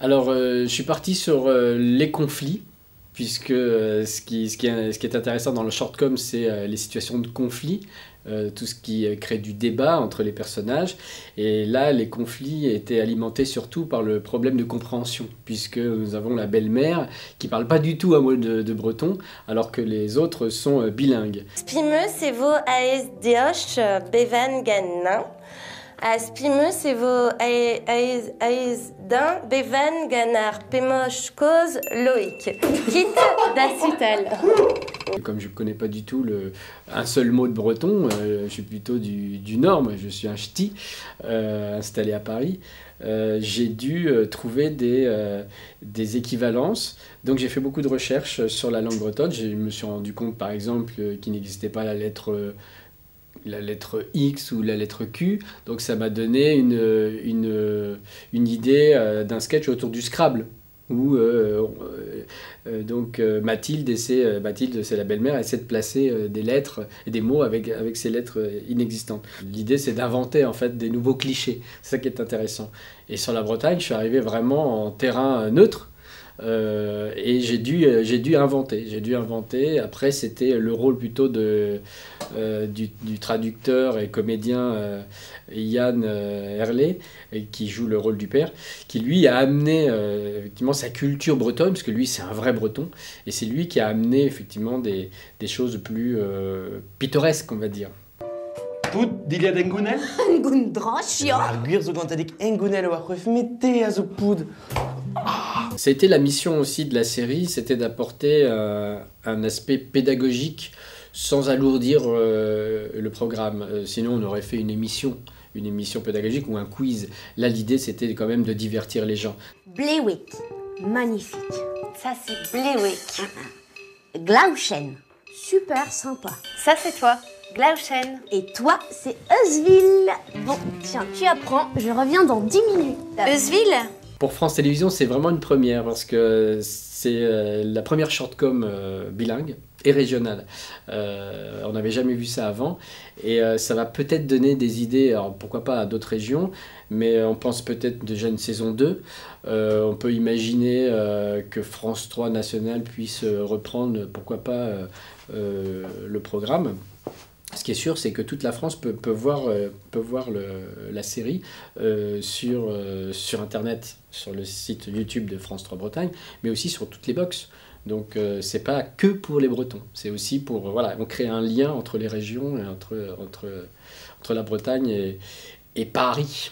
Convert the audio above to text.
Alors, je suis parti sur les conflits, puisque ce qui est intéressant dans le shortcom, c'est les situations de conflit, tout ce qui crée du débat entre les personnages. Et là, les conflits étaient alimentés surtout par le problème de compréhension, puisque nous avons la belle-mère qui parle pas du tout un mot de breton, alors que les autres sont bilingues. Spimeux, c'est vos ASDH bevan gannin. Spimeux, c'est vos ASDin bevan ganar pemoche cause loïc. Quitte d'acital. Et comme je ne connais pas du tout un seul mot de breton, je suis plutôt du Nord, moi je suis un ch'ti installé à Paris, j'ai dû trouver des équivalences. Donc j'ai fait beaucoup de recherches sur la langue bretonne. Je me suis rendu compte par exemple qu'il n'existait pas la lettre X ou la lettre Q, donc ça m'a donné une idée d'un sketch autour du Scrabble, où Mathilde, c'est la belle-mère, essaie de placer des lettres et des mots avec ces lettres inexistantes. L'idée, c'est d'inventer en fait des nouveaux clichés, c'est ça qui est intéressant. Et sur la Bretagne, je suis arrivé vraiment en terrain neutre. Et j'ai dû inventer. Après, c'était le rôle plutôt du traducteur et comédien Yann Herlé, qui joue le rôle du père, qui lui a amené effectivement sa culture bretonne, parce que lui c'est un vrai breton, et c'est lui qui a amené effectivement des choses plus pittoresques, on va dire. Put, dilia d'engounel? Engoundrochio. Arguir zo gantadik engounel o ar mette a zo pud. C'était la mission aussi de la série, c'était d'apporter un aspect pédagogique sans alourdir le programme. Sinon, on aurait fait une émission pédagogique ou un quiz. Là, l'idée, c'était quand même de divertir les gens. Blewick. Magnifique. Ça, c'est Blewick. Glauchen. Super sympa. Ça, c'est toi. Glauchen. Et toi, c'est Eusville. Bon, tiens, tu apprends, je reviens dans 10 minutes. Eusville. Pour France Télévisions, c'est vraiment une première, parce que c'est la première shortcom bilingue et régionale. On n'avait jamais vu ça avant, et ça va peut-être donner des idées, alors pourquoi pas à d'autres régions, mais on pense peut-être déjà une saison 2. On peut imaginer que France 3 National puisse reprendre, pourquoi pas, le programme. Ce qui est sûr, c'est que toute la France peut voir la série sur Internet, sur le site YouTube de France 3 Bretagne, mais aussi sur toutes les box. Donc c'est pas que pour les Bretons, c'est aussi pour... Voilà, on crée un lien entre les régions, et entre la Bretagne et Paris.